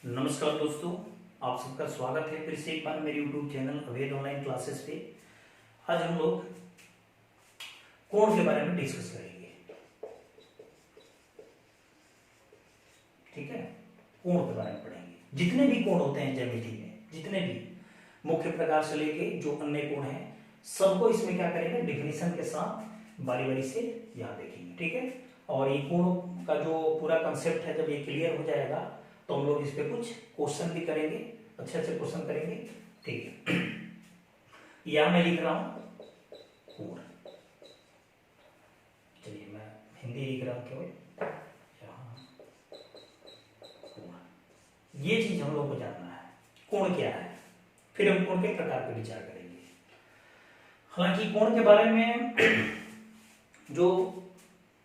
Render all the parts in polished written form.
नमस्कार दोस्तों, आप सबका स्वागत है फिर से एक बार मेरे YouTube चैनल अवैध ऑनलाइन क्लासेस पे। आज हम लोग कोण के बारे में डिस्कस करेंगे। ठीक है, कोण के बारे में पढ़ेंगे। जितने भी कोण होते हैं ज्यामिति में, जितने भी मुख्य प्रकार से लेके जो अन्य कोण हैं, सबको इसमें क्या करेंगे, डिफिनीशन के साथ बारी बारी से यहाँ देखेंगे। ठीक है, और ये कोण का जो पूरा कंसेप्ट है, जब ये क्लियर हो जाएगा तो हम लोग इस पे कुछ क्वेश्चन भी करेंगे, अच्छे अच्छे क्वेश्चन करेंगे। ठीक है, यहां मैं लिख रहा हूं कोण। चलिए मैं हिंदी लिख रहा हूं केवल। यहाँ कोण, ये चीज हम लोग को जानना है, कोण क्या है, फिर हम कोण के प्रकार पर विचार करेंगे। हालांकि कोण के बारे में जो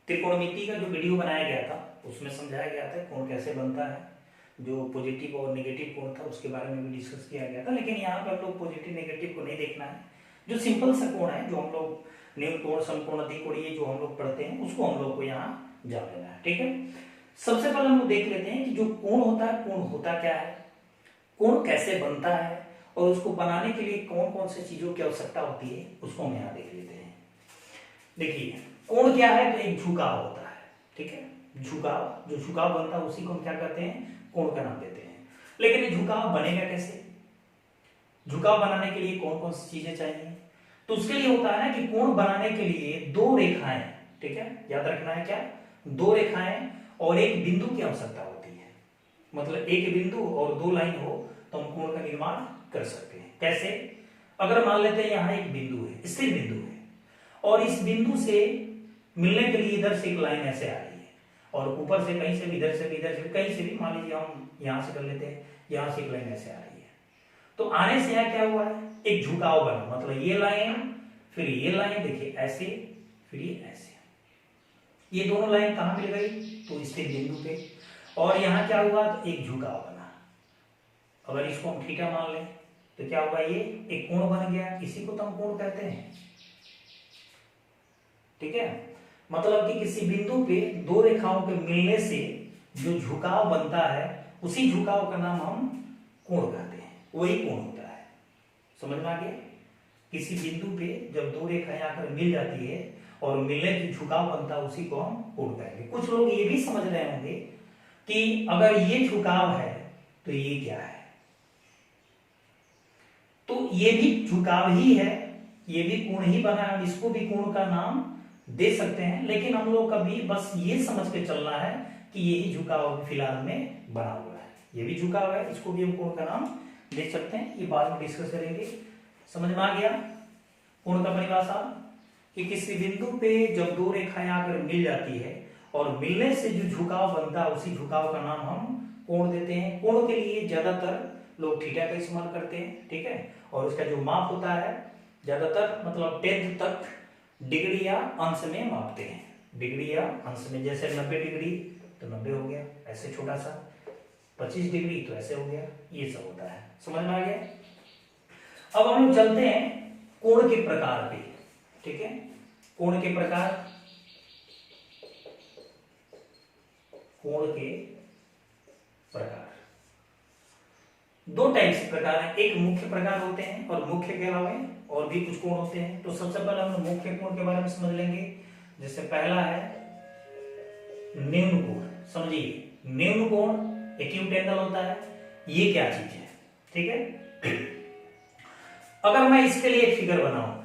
त्रिकोणमिति का जो वीडियो बनाया गया था उसमें समझाया गया था कोण कैसे बनता है। जो पॉजिटिव और नेगेटिव कोण था उसके बारे में भी डिस्कस किया गया था, लेकिन यहाँ पर हम लोग पॉजिटिव नेगेटिव को नहीं देखना है। जो सिंपल सा कोण है, जो हम लोग न्यून कोण, समकोण, अधिकोण, ये जो हम लोग पढ़ते हैं उसको हम लोग को यहाँ जान लेना है। ठीक है, सबसे पहले हम लोग देख लेते हैं कि जो कोण होता है, कोण होता क्या है, कोण कैसे बनता है, और उसको बनाने के लिए कौन कौन सी चीजों की आवश्यकता होती है, उसको हम यहाँ देख लेते हैं। देखिए, कोण क्या है, तो एक झुकाव होता है। ठीक है, झुकाव, जो झुकाव बनता है उसी को हम क्या कहते हैं, कोण का नाम देते हैं। लेकिन ये झुकाव बनेगा कैसे, झुकाव बनाने के लिए कौन कौन सी चीजें चाहिए, तो उसके लिए होता है ना कि कोण बनाने के लिए दो रेखाएं, ठीक है, याद रखना है क्या, दो रेखाएं और एक बिंदु की आवश्यकता होती है। मतलब एक बिंदु और दो लाइन हो तो हम कोण का निर्माण कर सकते हैं। कैसे, अगर मान लेते हैं यहाँ एक बिंदु है, स्थिर बिंदु है, और इस बिंदु से मिलने के लिए इधर से एक लाइन ऐसे आ रही है, और ऊपर से कहीं से भी, इधर से भी, इधर से कहीं से भी, मान लीजिए हम यहां से कर लेते हैं, यहां से एक लाइन ऐसे आ रही है, तो आने से यहां क्या हुआ है, एक झुकाव बना। मतलब ये लाइन, फिर ये लाइन, देखिए ऐसे, फिर ये ऐसे, ये दोनों लाइन कहां मिल गई, तो स्थिर बिंदु पे, और यहां क्या हुआ, तो एक झुकाव बना। अगर इसको हम थीटा मान लें तो क्या हुआ, ये एक कोण बन गया, इसी को तो हम कोण कहते हैं। ठीक है, मतलब कि किसी बिंदु पे दो रेखाओं के मिलने से जो झुकाव बनता है, उसी झुकाव का नाम हम कोण कहते हैं, वही कोण होता है। समझ में आ गया, किसी बिंदु पे जब दो रेखाएं आकर मिल जाती है और मिलने से झुकाव बनता है, उसी को हम कोण कहेंगे। कुछ लोग ये भी समझ रहे होंगे कि अगर ये झुकाव है तो ये क्या है, तो ये भी झुकाव ही है, ये भी कोण ही बना है, इसको भी कोण का नाम दे सकते हैं। लेकिन हम लोग कभी बस ये समझ के चलना है कि यही झुकाव फिलहाल में बना हुआ है, ये भी झुकाव है, इसको भी हम कोण का नाम दे सकते हैं। ये बाद में डिस्कस करेंगे। समझ में आ गया कोण का परिभाषा, कि किसी बिंदु पे जब दो रेखाएं आकर मिल जाती है और मिलने से जो झुकाव बनता है, उसी झुकाव का नाम हम कोण देते हैं। कोण के लिए ज्यादातर लोग थीटा का इस्तेमाल करते हैं। ठीक है, और उसका जो माप होता है ज्यादातर मतलब 10th तक डिग्री या अंश में मापते हैं। डिग्री या अंश में, जैसे 90 डिग्री तो 90 हो गया, ऐसे छोटा सा, 25 डिग्री तो ऐसे हो गया, ये सब होता है। समझ में आ गया। अब हम लोग चलते हैं कोण के प्रकार पे। ठीक है, कोण के प्रकार, कोण के प्रकार दो टाइप से प्रकार हैं। एक मुख्य प्रकार होते हैं, और मुख्य के अलावा और भी कुछ कोण होते हैं। तो सबसे पहले हम मुख्य कोण के बारे में समझ लेंगे। जैसे पहला है न्यून कोण। समझिए, न्यून कोण एक्यूट एंगल होता है, ये क्या चीज है। ठीक है, अगर मैं इसके लिए एक फिगर बनाऊं,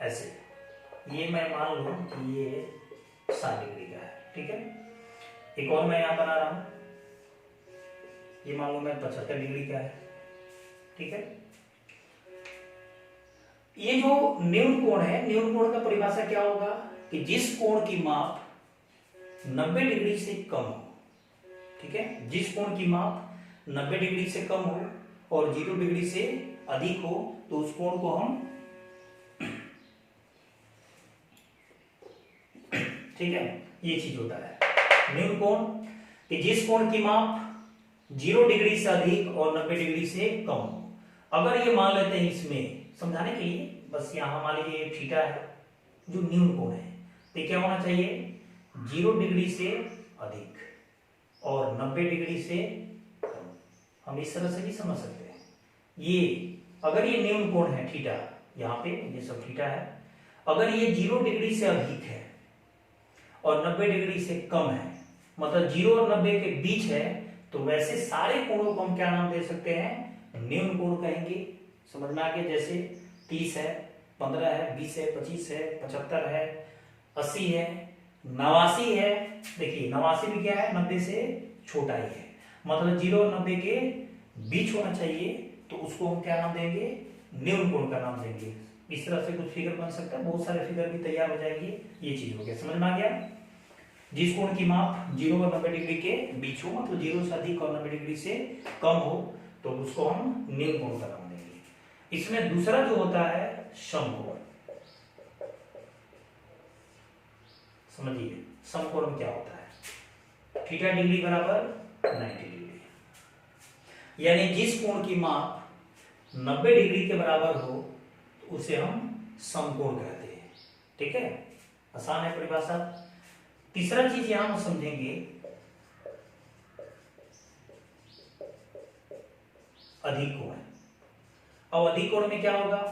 ऐसे, ये मैं मान लूं कि ये 60 डिग्री का है। ठीक है, एक और मैं यहां बना रहा हूं, ये मान लो मैं 75 डिग्री का है। ठीक है, ये जो न्यून कोण है, न्यून कोण का परिभाषा क्या होगा, कि जिस कोण की माप 90 डिग्री से कम हो। ठीक है, जिस कोण की माप 90 डिग्री से कम हो और 0 डिग्री से अधिक हो, तो उस कोण को हम ठीक है, ये चीज होता है न्यून कोण, कि जिस कोण की माप 0 डिग्री से अधिक और 90 डिग्री से कम। अगर ये मान लेते हैं, इसमें समझाने के लिए बस यहां मान लीजिए थीटा है जो न्यून कोण है, तो क्या होना चाहिए, 0 डिग्री से अधिक और 90 डिग्री से कम। हम इस तरह से भी समझ सकते हैं। ये अगर ये न्यून कोण है थीटा, यहाँ पे ये सब थीटा है, अगर ये 0 डिग्री से अधिक है और 90 डिग्री से कम है, मतलब 0 और 90 के बीच है, तो वैसे सारे कोणों को हम क्या नाम दे सकते हैं? न्यून कोण कहेंगे। समझ में आ गया? जैसे 30 है, 15 है, 20 है, 25 है, 75 है, 80 है, 89 है। देखिए 89 भी क्या है? 90 से छोटा ही है, मतलब 0 और 90 के बीच होना चाहिए, तो उसको हम क्या नाम देंगे? न्यून कोण का नाम देंगे। इस तरह से कुछ फिगर बन सकता है, बहुत सारे फिगर भी तैयार हो जाएंगे। ये चीज हो गया, समझ में आ गया? जिस कोण की माप 0 और 90 डिग्री के बीच हो, मतलब 0 से अधिक और 90 डिग्री से कम हो, तो उसको हम न्यून कोण का नाम देंगे। इसमें दूसरा जो होता है समकोण। समझिए समकोण में क्या होता है? थीटा डिग्री बराबर 90 डिग्री, यानी जिस कोण की माप 90 डिग्री के बराबर हो तो उसे हम समकोण कहते हैं। ठीक है, आसान है परिभाषा। तीसरा चीज यहां हम समझेंगे, अधिक कोण। अब अधिक कोण में क्या होगा?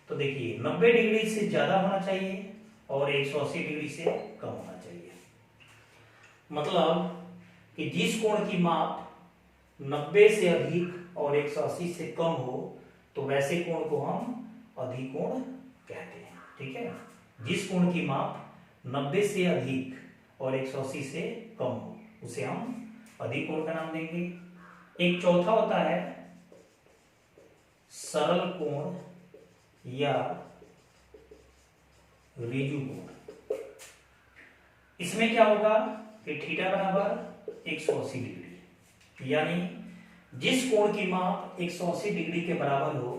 तो देखिए 90 डिग्री से ज्यादा होना चाहिए और 180 डिग्री से कम होना चाहिए। मतलब कि जिस कोण की माप 90 से अधिक और 180 से कम हो, तो वैसे कोण को हम अधिक कोण कहते हैं। ठीक है, जिस कोण की माप 90 से अधिक और 180 से कम हो, उसे हम अधिक कोण का नाम देंगे। एक चौथा होता है सरल कोण या रिजु कोण। इसमें क्या होगा कि थीटा बराबर 180 डिग्री, यानी जिस कोण की माप 180 डिग्री के बराबर हो,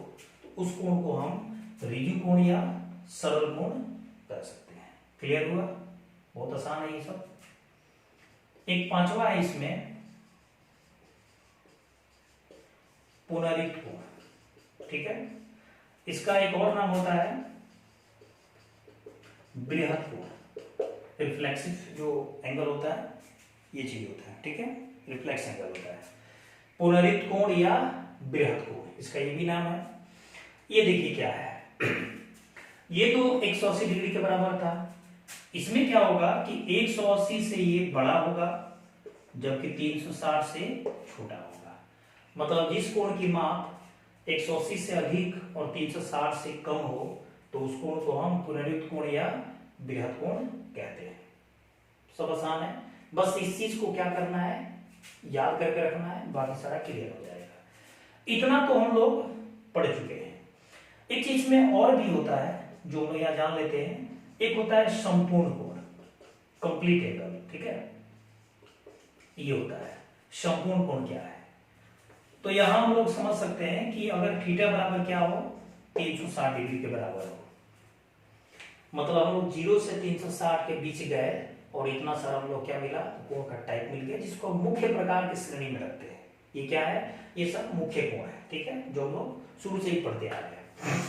उस कोण को हम रिजु कोण या सरल कोण कर सकते हैं। क्लियर हुआ? बहुत आसान है ये सब। एक पांचवा है इसमें पुनरित कोण। ठीक है, इसका एक और नाम होता है बृहद कोण। रिफ्लेक्सिव जो एंगल होता है, ये चीज होता है। ठीक है, रिफ्लेक्स एंगल होता है, पुनरित कोण या बृहद कोण, इसका ये भी नाम है। ये देखिए क्या है, ये तो 180 डिग्री के बराबर था। इसमें क्या होगा कि 180 से ये बड़ा होगा, जबकि 360 से छोटा होगा। मतलब जिस कोण की माप 180 से अधिक और 360 से कम हो, तो उस कोण को हम पुनरित कोण या बृहद कोण कहते हैं। सब आसान है, बस इस चीज को क्या करना है, याद करके रखना है, बाकी सारा क्लियर हो जाएगा। इतना तो हम लोग पढ़ चुके हैं। एक चीज में और भी होता है जो हम लोग यहाँ जान लेते हैं। एक होता है संपूर्ण कोण, कंप्लीट एंगल। ठीक है, ये होता है संपूर्ण कोण। क्या है? तो यहां हम लोग समझ सकते हैं कि अगर थीटा बराबर क्या हो, 360 डिग्री के बराबर हो, मतलब हम लोग 0 से 360 के बीच गए और इतना सारा हम लोग क्या मिला, कोण का टाइप मिल गया, जिसको मुख्य प्रकार की श्रेणी में रखते हैं। ये क्या है? ये सब मुख्य कोण है। ठीक है, जो हम लोग शुरू से ही पढ़ते आ रहे हैं।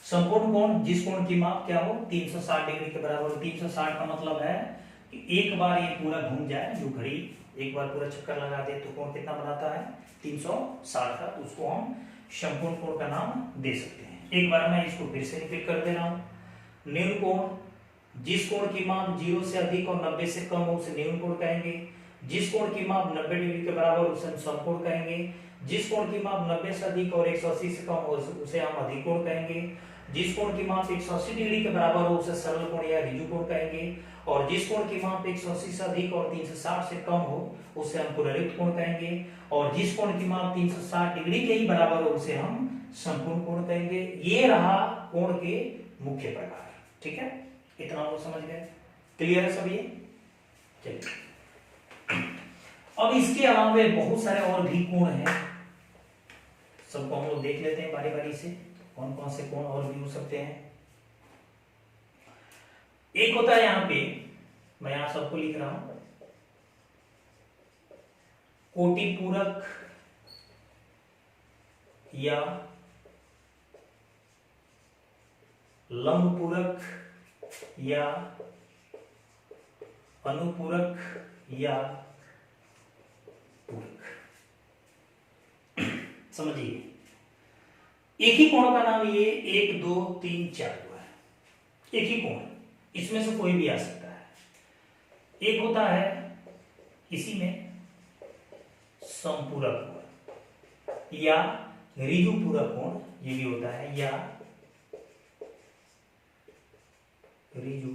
संपूर्ण कोण, जिस कोण की माप क्या हो, 360 डिग्री के बराबर हो। 360 का मतलब है कि एक बार ये पूरा घूम जाए, जो घड़ी एक बार पूरा चक्कर लगा दे, तो कोण कितना बनाता है? 360 का। तो उसको हम संपूर्ण कोण का नाम दे सकते हैं। एक बार मैं इसको फिर से रिपीट कर दे रहा हूं। न्यून कोण, जिस कोण की माप 0 से अधिक और 90 से कम हो, उसे न्यून कोण कहेंगे। जिस कोण की माप 90 डिग्री के बराबर, उसे हम समकोण कहेंगे। जिस कोण की माप 90 से अधिक और 180 से कम हो, उसे हम अधिक कोण कहेंगे। जिस कोण की माप 180 डिग्री के बराबर हो, उसे सरल कोण या रिजु कोण कहेंगे। और जिस कोण की माप 180 से अधिक और 360 से कम हो, उसे हम पुनरित कोण कहेंगे। और जिस कोण की माप 360 डिग्री के ही बराबर हो, उसे हम संपूर्ण कोण कहेंगे। ये रहा कोण के मुख्य प्रकार। ठीक है, इतना लोग समझ गए? क्लियर है सब ये? चलिए, अब इसके अलावा बहुत सारे और भी कोण हैं, सबको हम लोग देख लेते हैं बारी बारी से, कौन कौन से कोण और भी हो सकते हैं। एक होता है यहां पे, मैं यहां सबको लिख रहा हूं, कोटि पूरक या लंब पूरक या अनुपूरक या पूरक। समझिए, एक ही कोण का नाम ये 1 2 3 4 हुआ है, एक ही कोण, इसमें से कोई भी आ सकता है। एक होता है इसी में समपूरक कोण या ऋजु पूरक कोण, ये भी होता है, या ऋजु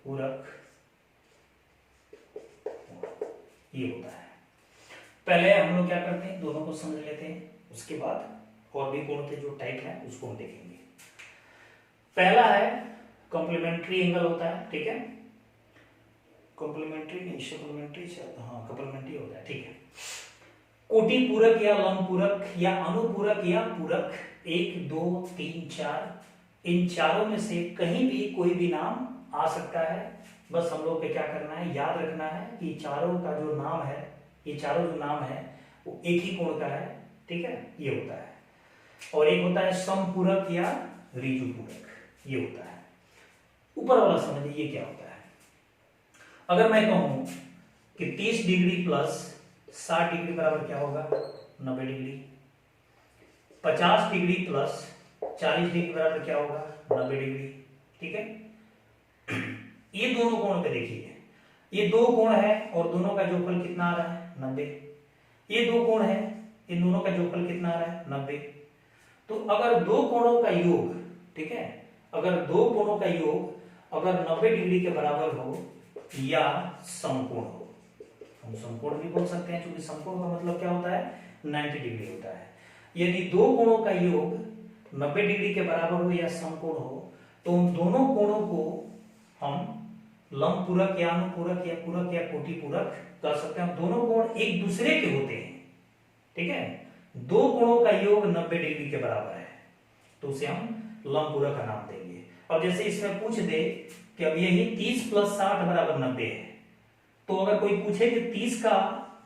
पूरक कोण, ये होता है। पहले हम लोग क्या करते हैं, दोनों को समझ लेते हैं, उसके बाद और भी कोण के जो टाइप है उसको हम देखेंगे। पहला है कॉम्प्लीमेंट्री एंगल होता है, ठीक है, कॉम्प्लीमेंट्री नहीं, सप्लीमेंट्री, हाँ कॉम्प्लीमेंट्री होता है, ठीक है। कोटि पूरक या लंब पूरक या अनुपूरक या पूरक, 1 2 3 4, इन चारों में से कहीं भी कोई भी नाम आ सकता है। बस हम लोग को क्या करना है, याद रखना है कि चारों का जो नाम है, ये चारों जो नाम है वो एक ही कोण का है, ठीक है, ये होता है। और एक होता है समपूरक या ऋजु पूरक, ये होता है। ऊपर वाला समझिए ये क्या होता है। अगर मैं कहूं कि 30 डिग्री प्लस 60 डिग्री बराबर क्या होगा, 90 डिग्री। 50 डिग्री प्लस 40 डिग्री बराबर क्या होगा, 90 डिग्री, ठीक है। ये दोनों कोण पे देखिए, ये दो कोण है और दोनों का जोगफल कितना आ रहा है, 90। ये दो कोण है, इन दोनों का जोगफल कितना आ रहा है, 90। तो अगर दो कोणों का योग, ठीक है, अगर दो कोणों का योग अगर 90 डिग्री के बराबर हो या समकोण हो, हम समकोण भी बोल सकते हैं, क्योंकि समकोण का मतलब क्या होता है, 90 डिग्री होता है। यदि दो कोणों का योग 90 डिग्री के बराबर हो या समकोण हो, तो उन दोनों कोणों को हम लंब पूरक या अनुपूरक या पूरक या कोटि पूरक कर सकते हैं। दोनों कोण एक दूसरे के होते हैं, ठीक है। दो कोणों का योग 90 डिग्री के बराबर है, तो उसे हम लंब पूरक का नाम देंगे। और जैसे इसमें पूछ दे कि अब यही 30 प्लस 60 बराबर 90 है, तो अगर कोई पूछे कि 30 का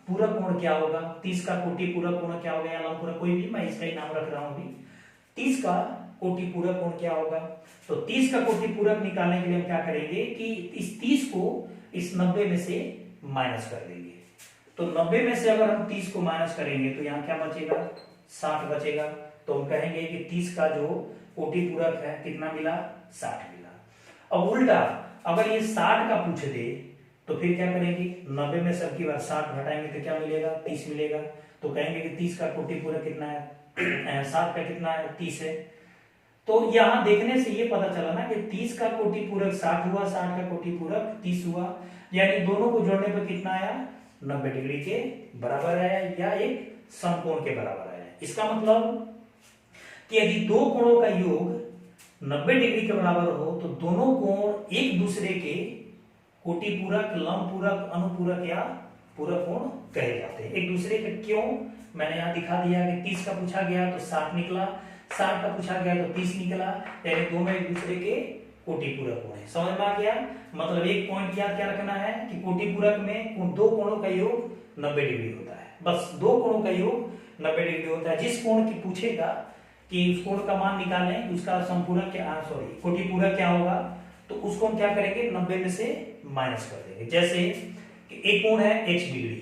पूरक कोण क्या होगा, 30 का कोटि पूरक कोण क्या होगा या लंब पूरक, कोई भी, मैं इसका ही नाम रख रहा हूं अभी, 30 का कोटि पूरक कोण क्या होगा, तो 30 का कोटि पूरक निकालने के लिए हम क्या करेंगे कि इस 30 को इस 90 में से माइनस कर देंगे। तो 90 में से अगर हम 30 को माइनस करेंगे तो यहाँ क्या बचेगा, 60 बचेगा। तो हम कहेंगे कि 30 का जो कोटि पूरक है कितना मिला, 60 मिला। अब उल्टा अगर ये 60 का पूछ दे तो फिर क्या करेंगे, 90 में से अब की बार 60 घटाएंगे तो क्या मिलेगा, 30 मिलेगा। तो कहेंगे कि 30 का कोटि पूरक कितना है, 60 का कितना है, 30 है। तो यहां देखने से ये पता चला ना कि 30 का कोटि पूरक 60 हुआ, 60 का कोटि पूरक 30 हुआ, यानी दोनों को जोड़ने पर कितना आया, 90 डिग्री के बराबर है या एक समकोण के बराबर है। इसका मतलब कि यदि दो कोणों का योग 90 डिग्री के बराबर हो तो दोनों कोण एक दूसरे के कोटि पूरक, लंब पूरक, अनुपूरक या पूरक कोण कहे जाते हैं। एक दूसरे के क्यों, मैंने यहां दिखा दिया कि 30 का पूछा गया तो 60 निकला, 60 का पूछा गया तो 30 निकला, यानी दोनों एक दूसरे के कोटि पूरक कोण है। समझ में आ गया। मतलब एक पॉइंट याद क्या रखना है कि कोटि पूरक में दो कोणों का योग 90 डिग्री होता है, बस दो कोणों का योग 90 डिग्री होता है। जिस कोण की पूछेगा कि उस कोण का मान निकालें, उसका समपूरक क्या, सॉरी कोटि पूरक क्या होगा, तो उसको हम क्या करेंगे, 90 में से माइनस कर देंगे। जैसे कि एक कोण है x डिग्री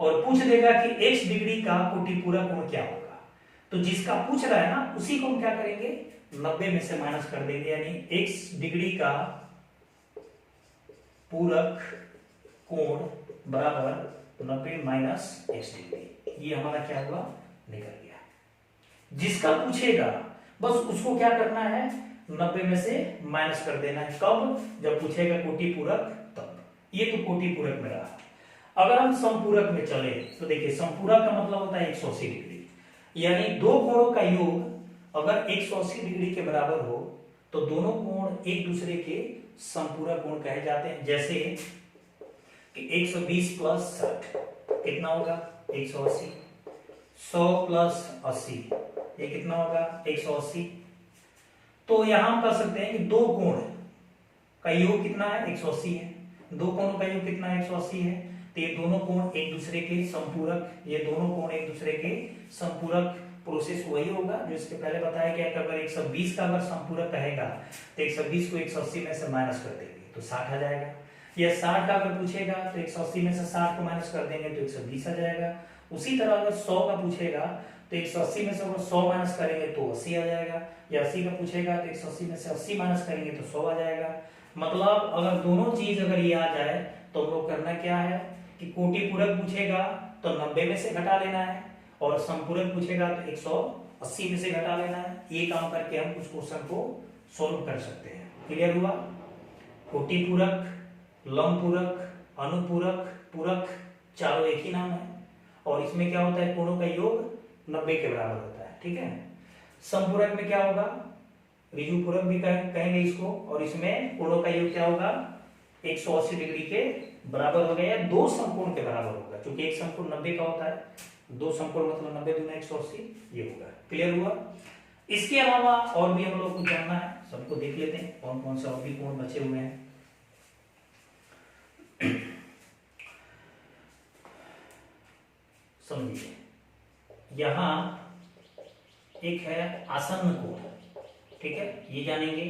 और पूछ देगा कि x डिग्री का कोटि पूरक कोण क्या होगा, तो जिसका पूछ रहा है ना उसी को हम क्या करेंगे, 90 में से माइनस कर देंगे, यानी x डिग्री का पूरक कोण बराबर 90 माइनस x डिग्री। ये हमारा क्या हुआ, निकल गया। जिसका पूछेगा बस उसको क्या करना है, 90 में से माइनस कर देना है। कब, जब पूछेगा कोटि पूरक तब। ये तो कोटि पूरक में रहा। अगर हम समपूरक में चले तो देखिए समपूरक का मतलब होता है 180 डिग्री, यानी दो कोणों का योग अगर 180 डिग्री के बराबर हो तो दोनों कोण एक दूसरे के समपूरक कोण कहे जाते हैं। जैसे कि 120 प्लस 60 कितना होगा, 180, 100 प्लस 80 ये कितना होगा, 180। तो यहां हम कर सकते हैं कि दो कोण का योग कितना है, 180 है। दो कोणों का योग कितना है, 180 है। तो ये दोनों कोण एक दूसरे के संपूरक, ये दोनों कोण एक दूसरे के संपूरक प्रोसेस वही होगा जो इसके पहले बताया गया कि अगर 120 का अगर समपूरक कहेगा तो 120 को 180 में से माइनस कर देंगे तो 60 आ जाएगा, या 60 का अगर पूछेगा तो 180 में से 60 को माइनस कर देंगे तो 120 आ जाएगा। उसी तरह अगर 100 का पूछेगा तो 180 में से अगर 100 माइनस करेंगे तो 80 आ जाएगा, या 80 का पूछेगा तो 180 में से 80 माइनस करेंगे तो 100 आ जाएगा। मतलब अगर दोनों चीज अगर ये आ जाए तो हम लोग करना क्या है कि कोटि पूरक पूछेगा तो 90 में से घटा लेना है, और समपूरक पूछेगा तो 180 में से घटा लेना है। ये काम करके हम उस क्वेश्चन को सॉल्व कर सकते हैं। क्लियर हुआ? कोटि पूरक, लंब पूरक, अनुपूरक, पूरक चारों एक ही नाम है, और इसमें क्या होता है कोणों का योग 90 के बराबर होता है। ठीक है। समपूरक में क्या होगा, ऋजु पूरक भी कहेंगे इसको, और इसमें कोणों का योग क्या होगा 180 डिग्री के बराबर होगा, या दो समकोण के बराबर होगा, क्योंकि एक समकोण 90 का होता है, दो समकोण मतलब 90 दूना 180 ये होगा। क्लियर हुआ? इसके अलावा और भी हम लोग को जानना है, सबको देख लेते हैं कौन कौन सा और भी कोण बचे हुए हैं। समझिए, यहां एक है आसन्न कोण, ठीक है, ये जानेंगे।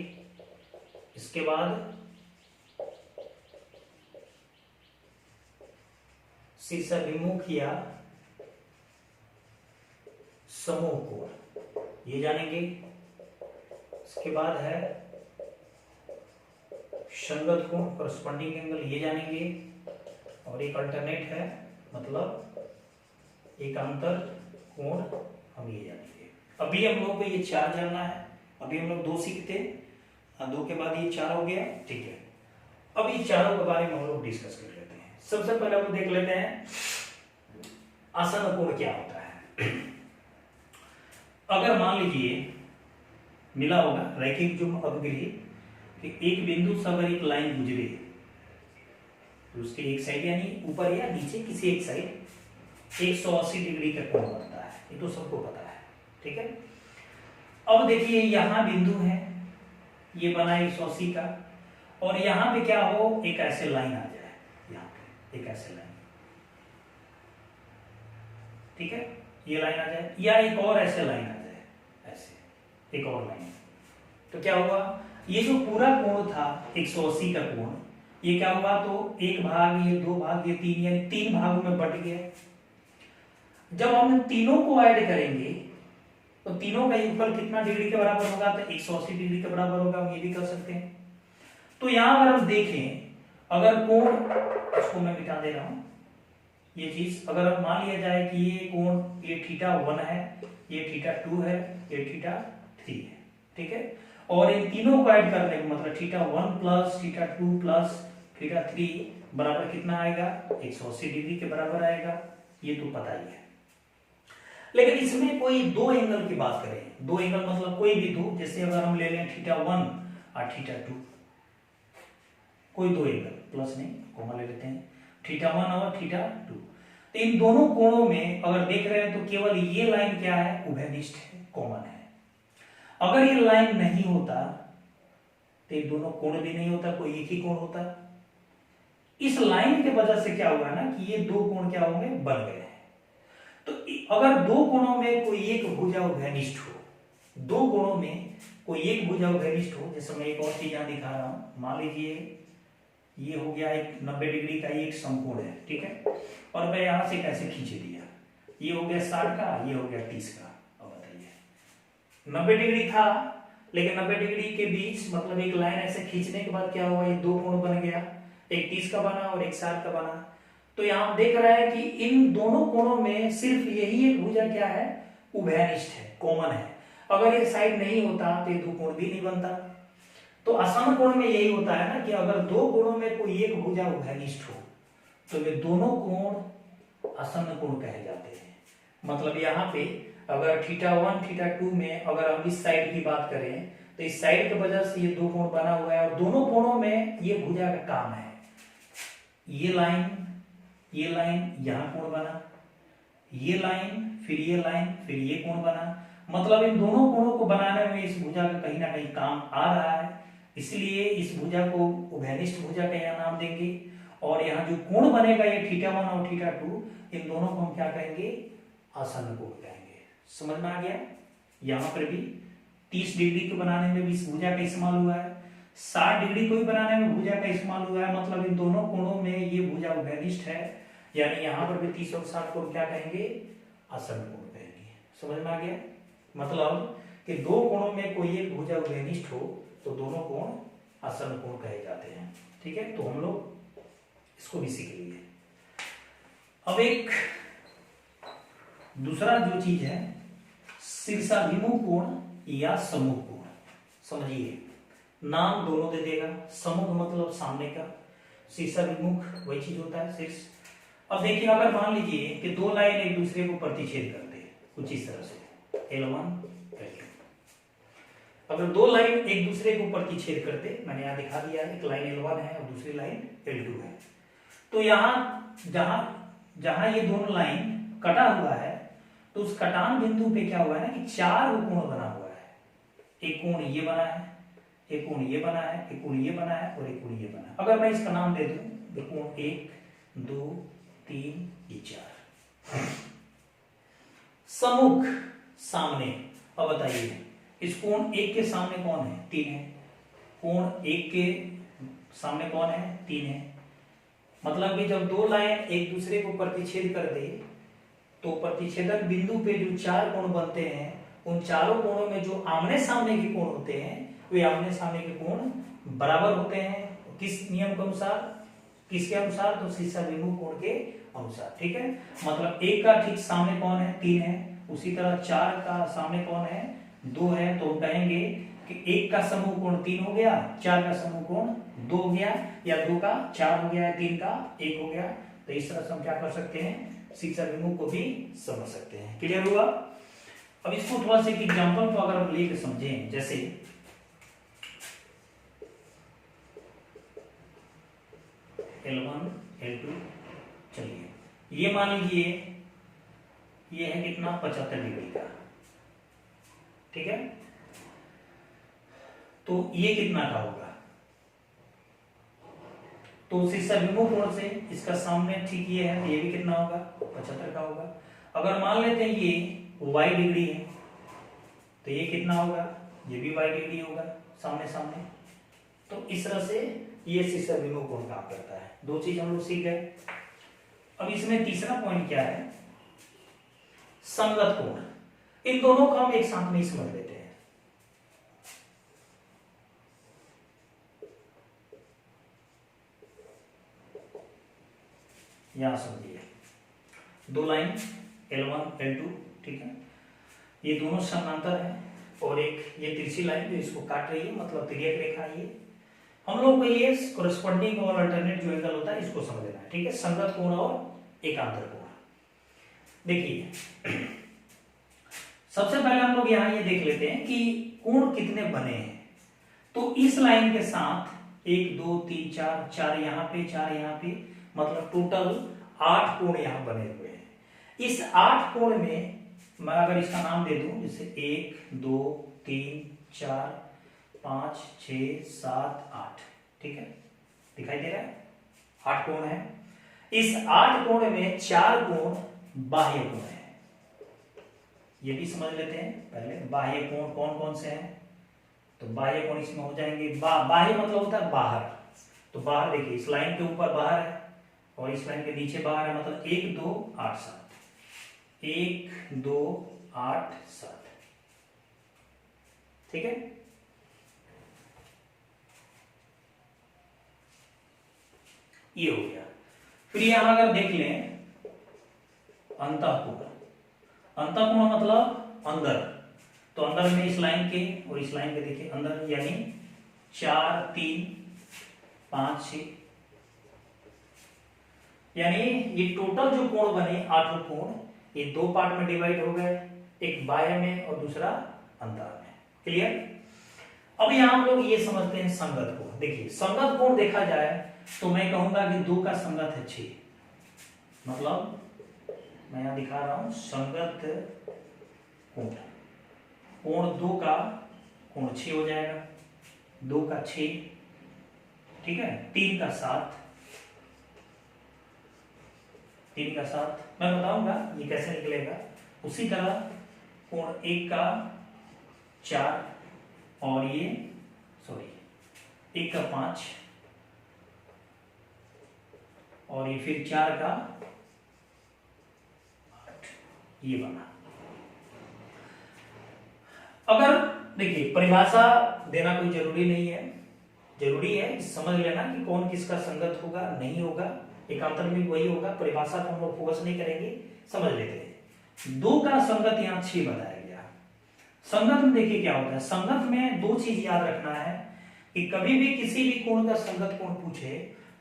इसके बाद शीर्षाभिमुख या समूह कोण, ये जानेंगे। इसके बाद है संगत कोण, करस्पॉन्डिंग एंगल, ये जानेंगे। और एक अल्टरनेट है, मतलब एकांतर कोण, हम ये जानेंगे। अभी हम लोग को ये 4 जानना है। अभी हम लोग 2 सीखते, 2 के बाद ये 4 हो गया। ठीक है, अब ये चारों के बारे में हम लोग डिस्कस कर लेते हैं। सबसे पहले हम देख लेते हैं आसन्न कोण क्या होता है। अगर मान लीजिए मिला होगा रैखिक जुग्म अपग्रही कि एक बिंदु से अगर एक लाइन गुजरे तो उसके एक साइड यानी ऊपर या नीचे किसी एक साइड 180 डिग्री का कोण बनता है, ये तो सबको पता है। ठीक है। अब देखिए यहां बिंदु है, ये बना 180 का, और यहां पे क्या हो एक ऐसे लाइन आ जाए, यहां पे एक ऐसे लाइन, ठीक है, ये लाइन आ जाए, या एक और ऐसे लाइन आ जाए, ऐसे एक और लाइन, तो क्या हुआ ये जो पूरा कोण था 180 का कोण, ये क्या हुआ तो एक भाग, ये 2 भाग, ये 3, यानी 3 भागों में बट गया। जब हम तीनों को ऐड करेंगे तो तीनों का योगफल कितना डिग्री के बराबर होगा, तो 180 डिग्री के बराबर होगा, हम ये भी कर सकते हैं। तो यहां अगर हम देखें, अगर कोण, इसको मैं मिटा दे रहा हूं, ये चीज अगर हम मान लिया जाए कि ये कोण, ये θ1 है, ये θ2 है, ये θ3 है, ठीक है, और इन तीनों को ऐड करने का मतलब θ1 प्लस θ2 प्लस θ3 बराबर कितना आएगा, 180 डिग्री के बराबर आएगा, ये तो पता ही है। लेकिन इसमें कोई 2 एंगल की बात करें, 2 एंगल मतलब कोई भी 2, जैसे अगर हम ले लें θ1 और θ2, कोई 2 एंगल, प्लस नहीं कॉमा ले लेते हैं, θ1 और θ2, तो इन दोनों कोणों में अगर देख रहे हैं तो केवल ये लाइन क्या है, उभयनिष्ठ है, कॉमन है। अगर ये लाइन नहीं होता तो ये दोनों कोण भी नहीं होता, कोई एक ही कोण होता। इस लाइन के वजह से क्या हुआ ना कि ये 2 कोण क्या होंगे, बन गए हैं। तो अगर 2 कोणों में कोई एक भुजा उभयनिष्ठ हो, 2 कोणों में कोई एक भुजा उभयनिष्ठ हो, जैसे मैं एक और चीज यहां दिखा रहा हूं, मान लीजिए ये हो गया एक 90 डिग्री का एक समकोण है, ठीक है, और मैं यहां से कैसे खींच दिया, ये हो गया 60 का, ये हो गया 30 का। अब बताइए 90 डिग्री था, लेकिन 90 डिग्री के बीच मतलब एक लाइन ऐसे खींचने के बाद क्या हुआ, ये 2 कोण बन गया, एक 30 का बना और एक 60 का बना। तो यहां देख रहा है कि इन दोनों कोणों में सिर्फ यही एक भुजा क्या है, उभयनिष्ठ है, कॉमन है। अगर ये साइड नहीं होता तो ये 2 कोण भी नहीं बनता। तो आसन्न कोण में यही होता है ना कि अगर 2 कोणों में कोई एक भुजा उभयनिष्ठ हो तो वे दोनों कोण आसन्न कोण कहे जाते हैं। मतलब यहाँ पे अगर θ1 θ2 में अगर हम इस साइड की बात करें तो इस साइड की वजह से ये 2 कोण बना हुआ है, और दोनों कोणों में ये भुजा का काम है। ये लाइन यहां कोण बना, ये लाइन, फिर ये लाइन, फिर ये कोण बना। मतलब इन दोनों कोणों को बनाने में इस भुजा का कहीं ना कहीं काम आ रहा है, इसलिए इस भुजा को उभयनिष्ठ भुजा का यहाँ नाम देंगे। और यहाँ जो कोण बनेगा ये θ1 और θ2, इन दोनों को हम क्या कहेंगे, आसन्न कोण कहेंगे। समझ में आ गया। यहां पर भी 30 डिग्री को बनाने में भी इस भुजा का इस्तेमाल हुआ है, 60 डिग्री को भी बनाने में भुजा का इस्तेमाल हुआ है, मतलब इन दोनों कोणों में ये भुजा उभयनिष्ठ है, यानी यहां पर भी 30 और 60 को क्या कहेंगे, आसन्न कोण कहेंगे। समझ में आ गया, मतलब कि दो कोणों में कोई एक भुजा उभयनिष्ठ हो तो दोनों कोण आसन्न कोण कहे जाते हैं। ठीक है, तो हम लोग इसको भी सीख लेंगे। अब एक दूसरा जो चीज है शीर्षाभिमुख कोण या सम्मुख कोण। समझिए, नाम दोनों दे देगा, सम्मुख मतलब सामने का, शीर्षाभिमुख वही चीज होता है, शीर्ष। अब देखिए, अगर मान लीजिए कि दो लाइन एक दूसरे को प्रतिच्छेद करते हैं कुछ इस तरह से, L1 L2। अगर दो लाइन एक दूसरे को प्रतिच्छेद करते, मैंने यहां दिखा दिया है, एक लाइन L1 है और दूसरी लाइन L2 है, तो यहां जहां ये दोनों लाइन कटा हुआ है तो उस कटान बिंदु पे क्या हुआ है ना कि चार कोण बना हुआ है। एक कोण ये बना है, एक कोण ये बना है, एक कोण ये बना है और एक कोण ये बना है। अगर मैं इसका नाम दे दूं, कोण 1 2 3 ये 4। सम्मुख सामने। अब बताइए, इस कोण 1 के सामने कौन है, 3 है। कोण 1 के सामने कौन है, 3 है। मतलब कि जब दो लाइन एक दूसरे को प्रतिच्छेद कर दे तो प्रतिच्छेदक बिंदु पे जो चार कोण बनते हैं, उन चारों कोणों में जो आमने सामने के कोण होते हैं वे आमने सामने के कोण बराबर होते हैं। किस नियम के अनुसार, किसके अनुसार, तो शीर्षाभिमुख कोण के अनुसार। ठीक है, मतलब एक का ठीक सामने कौन है, 3 है, उसी तरह 4 का सामने कौन है, 2 है, तो हम कहेंगे कि एक का समूह कोण 3 हो गया, 4 का समूह कोण 2 हो गया, या 2 का 4 हो गया, 3 का 1 हो गया। तो इस तरह से हम क्या कर सकते हैं, शीर्षाभिमुख को भी समझ सकते हैं। क्लियर हुआ। अब इसको थोड़ा सा एक एग्जांपल को अगर हम लेकर समझें, जैसे L1 L2, चलिए ये मान लीजिए ये है कितना, 75 डिग्री का। ठीक है, तो ये कितना का होगा, तो शीर्षाभिमुख कोण से इसका सामने ठीक ये है, ये भी कितना होगा, 75 का होगा। अगर मान लेते हैं ये y डिग्री है तो ये कितना होगा, ये भी y डिग्री होगा सामने सामने। तो इस तरह से ये शीर्षाभिमुख कोण काम करता है। दो चीज हम लोग सीख गए। अब इसमें तीसरा पॉइंट क्या है, संगत कोण। इन दोनों का हम एक साथ में समझ लेते हैं। यहां समझिए, दो लाइन L1 L2, ठीक है, ये दोनों समानांतर है और एक ये तिरछी लाइन जो इसको काट रही है, मतलब तिर्यक रेखा ये। हम लोग को ये कोरेस्पोंडिंग और अल्टरनेट जो एंगल होता है इसको समझ लेना है। ठीक है, संगत कोण और एकांतर कोण। देखिए, सबसे पहले हम लोग यहां ये देख लेते हैं कि कोण कितने बने हैं। तो इस लाइन के साथ 1 2 3 4, 4 यहां पे, 4 यहां पे, मतलब टोटल 8 कोण यहां बने हुए हैं। इस 8 कोण में मैं अगर इसका नाम दे दूं, जैसे 1 2 3 4 5 6 7 8, ठीक है, दिखाई दे रहा है, 8 कोण है। इस 8 कोण में 4 कोण बाह्य कोण है। ये भी समझ लेते हैं पहले, बाह्य कोण कौन कौन से हैं। तो बाह्य कोण इसमें हो जाएंगे, बाह्य मतलब होता है बाहर। तो बाहर देखिए, इस लाइन के ऊपर बाहर है और इस लाइन के नीचे बाहर है, मतलब 1 2 8 7, 1 2 8 7, ठीक है। ये हो गया। फिर यहां अगर देख लें अंतःकोण, अंतःकोण मतलब अंदर। तो अंदर में इस लाइन के और इस लाइन के देखिए अंदर, यानी 4 3 5 6, यानी ये टोटल जो कोण बने 8 कोण, ये 2 पार्ट में डिवाइड हो गए, एक बाह्य में और दूसरा अंतर में। क्लियर। अब यहां हम लोग ये समझते हैं संगत कोण। देखिए, संगत कोण देखा जाए तो मैं कहूंगा कि 2 का संगत है 6, मतलब मैं यहां दिखा रहा हूं संगत कोण, कोण 2 का कोण 6 हो जाएगा, 2 का 6, ठीक है, 3 का 7, 3 का 7, मैं बताऊंगा ये कैसे निकलेगा। उसी तरह कोण एक का 4 और ये सॉरी 1 का 5 और ये फिर 4 का 8, ये बना। अगर देखिए परिभाषा देना कोई जरूरी नहीं है, जरूरी है समझ लेना कि कौन किसका संगत होगा नहीं होगा, एकांतर में वही होगा, परिभाषा को हम लोग फोकस नहीं करेंगे, समझ लेते हैं। 2 का संगत यहाँ 6 बताया गया। संगत में देखिए क्या होता है, संगत में 2 चीज याद रखना है कि कभी भी किसी भी कोण का संगत कोण पूछे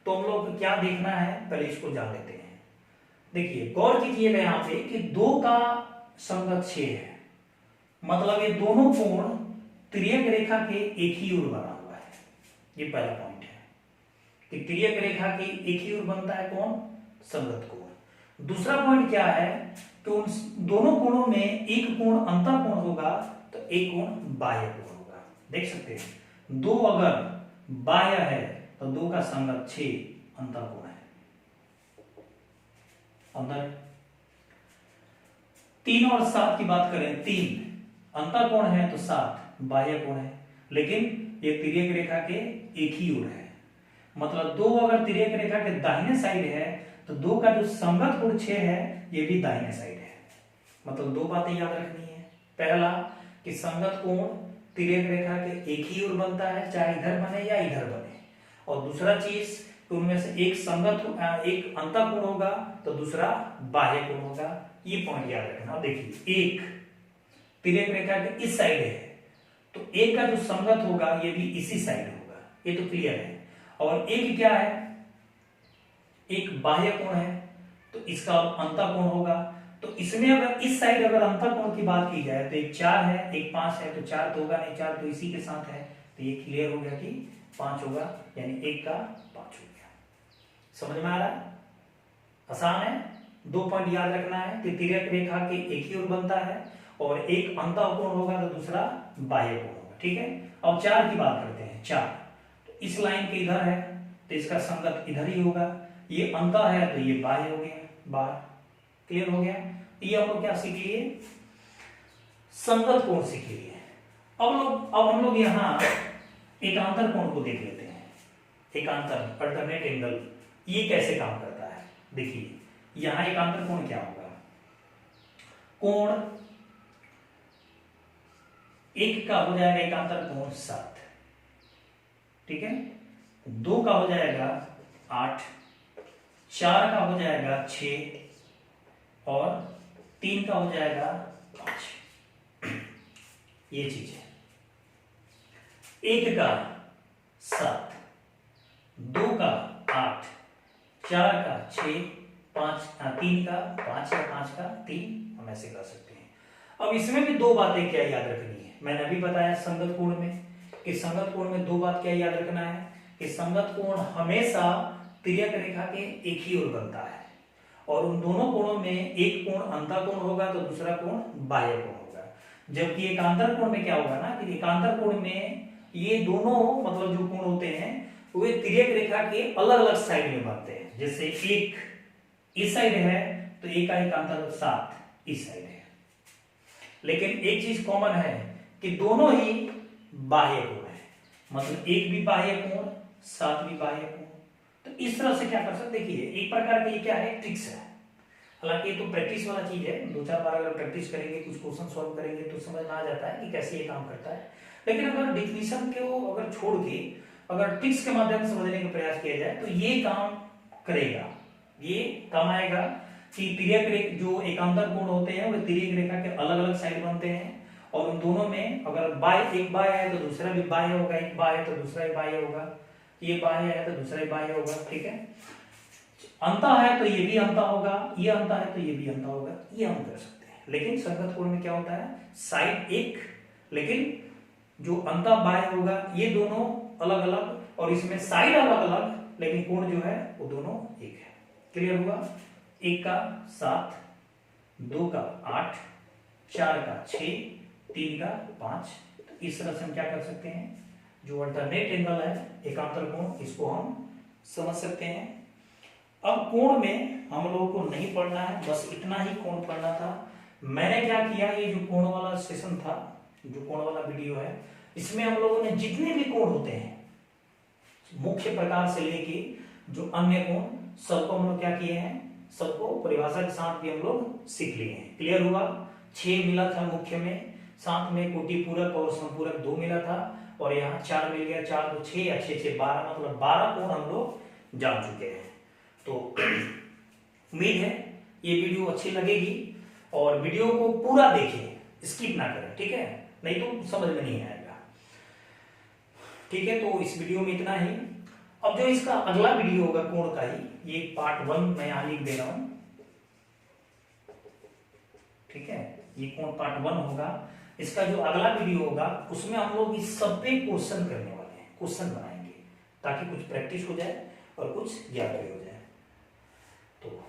तो हम लोग को क्या देखना है, पहले इसको जान लेते हैं। देखिए गौर कीजिएगा यहाँ पे कि 2 का संगत 6 है, मतलब ये दोनों कोण तिर्यक रेखा के एक ही ओर बना हुआ है। ये पहला पॉइंट है कि तिर्यक रेखा के एक ही ओर बनता है कौन, संगत कोण। दूसरा पॉइंट क्या है कि उन दोनों कोणों में एक कोण अंतः कोण होगा तो एक कोण बाह्य कोण होगा। देख सकते हैं 2 अगर बाह्य है तो 2 का संगत 6 अंतः कोण है। अंदर 3 और 7 की बात करें, 3 अंतः कोण है तो 7 बाह्य कोण है, लेकिन ये तिर्यक रेखा के एक ही ओर है। मतलब 2 अगर तिर्यक रेखा के दाहिने साइड है तो 2 का जो संगत कोण 6 है ये भी दाहिने साइड है। मतलब 2 बातें याद रखनी है। पहला कि संगत कोण तिर्यक रेखा के एक ही ओर बनता है, चाहे इधर बने या इधर बने। और दूसरा चीज उनमें से एक संगत एक अंतः कोण होगा तो दूसरा बाह्य कोण होगा। ये पॉइंट याद रखना। देखिए एक तिर्यक रेखा के इस साइड है तो एक का जो संगत होगा ये भी इसी साइड होगा, ये तो क्लियर है। और एक क्या है, एक बाह्य कोण है तो इसका अंतः कोण होगा। तो इसमें अगर इस साइड अगर अंतः कोण की बात की जाए तो एक 4 है एक 5 है, तो 4 तो होगा नहीं, 4 तो इसी के साथ है, तो ये क्लियर हो गया कि 5 होगा, यानी 1 का 5 हो गया। समझ में आ रहा है, आसान है। 2 पॉइंट याद रखना है कि तिर्यक रेखा के एक ही ओर बनता है और एक अंतः कोण होगा तो दूसरा बाह्य कोण होगा। ठीक है। अब 4 की बात करते हैं। 4 तो इस लाइन के इधर है तो इसका संगत इधर ही होगा, ये अंतः है तो ये बाह्य हो गया, बाहर। क्लियर हो गया। ये हम लोग क्या सीख लिए, संगत कोण सीख लिए। अब हम लोग यहाँ एकांतर कोण को देख लेते हैं। एकांतर अल्टरनेट एंगल ये कैसे काम करता है। देखिए यहाँ एकांतर कोण क्या होगा, कोण 1 का हो जाएगा एकांतर कोण 7, ठीक है। 2 का हो जाएगा 8, 4 का हो जाएगा 6 और 3 का हो जाएगा 5। ये चीज है। 1 का 7, 2 का 8, 4 का 6, 3 का 5 या 5 का 3, हम ऐसे कर सकते हैं। अब इसमें भी 2 बातें क्या याद रखनी है, मैंने अभी बताया संगत कोण में कि संगत कोण में 2 बात क्या याद रखना है कि संगत कोण हमेशा तिर्यक रेखा के एक ही ओर बनता है और उन दोनों कोणों में एक कोण अंतः कोण होगा तो दूसरा कोण बाह्य कोण होगा। जबकि एकांतर कोण में क्या होगा ना कि एकांतर कोण में ये दोनों मतलब जो कोण होते हैं वे तिर्यक रेखा के अलग अलग साइड में बनते हैं। जैसे एक इस साइड है तो एक का एकांतर 7 इस साइड है, लेकिन एक चीज कॉमन है कि दोनों ही बाह्य कोण है, मतलब एक भी बाह्य कोण 7 भी बाह्य कोण। तो इस तरह से क्या कर सकते, देखिए एक प्रकार का ये क्या है, ट्रिक्स है। हालांकि ये तो प्रैक्टिस वाला चीज है, 2-4 बार अगर प्रैक्टिस करेंगे, कुछ क्वेश्चन सॉल्व करेंगे तो समझ में आ जाता है कि कैसे ये काम करता है। लेकिन अगर डिफिनीशन को अगर छोड़ के अगर ट्रिक्स के माध्यम से समझने का प्रयास किया जाए तो ये काम करेगा, ये काम आएगा कि तिर्यक रेखा जो एकांतर कोण होते हैं वो तिर्यक रेखा के अलग अलग साइड बनते हैं और उन दोनों में अगर एक बाह्य है तो दूसरा भी बाह्य होगा, एक बाह्य है तो दूसरा भी बाह्य होगा, ये बाह्य है तो दूसरा भी बाह्य होगा। ठीक है। अंतः है तो ये भी अंतः होगा, ये अंतः है तो ये भी अंतः होगा, ये हम कर सकते हैं। लेकिन संगत कोण में क्या होता है, साइड एक, लेकिन जो अंतः बाह्य होगा ये दोनों अलग अलग और इसमें साइड अलग अलग, लेकिन कोण जो है वो दोनों एक है। क्लियर हुआ। 1 का 7, 2 का 8, 4 का 6, 3 का 5। तो इस तरह से हम क्या कर सकते हैं, जो अल्टरनेट एंगल है एकांतर कोण, इसको हम समझ सकते हैं। अब कोण में हम लोगों को नहीं पढ़ना है, बस इतना ही कोण पढ़ना था। मैंने क्या किया, ये जो कोण वाला सेशन था, जो कोण वाला वीडियो है, इसमें हम लोगों ने जितने भी कोण होते हैं मुख्य प्रकार से लेके जो अन्य कोण, सबको हम लोग क्या किए हैं, सबको परिभाषा के साथ भी हम लोग सीख लिए हैं। क्लियर हुआ? 6 मिला था मुख्य में, साथ में कोटि पूरक और संपूरक 2 मिला था, और यहाँ 4 मिल गया, 4 तो 6 या 6 6 12, मतलब 12 कोण हम लोग जान चुके हैं। तो उम्मीद है ये वीडियो अच्छी लगेगी, और वीडियो को पूरा देखें, स्किप ना करें, ठीक है, नहीं तो समझ में नहीं आएगा। ठीक है, तो इस वीडियो में इतना ही। अब जो इसका अगला वीडियो होगा कोण का ही, ये पार्ट 1 मैं यहां लिख दे रहा हूं, ठीक है, ये कोण पार्ट 1 होगा। इसका जो अगला वीडियो होगा उसमें हम लोग इस सब पे क्वेश्चन करने वाले हैं, क्वेश्चन बनाएंगे, ताकि कुछ प्रैक्टिस हो जाए और कुछ ज्ञान भी हो जाए। तो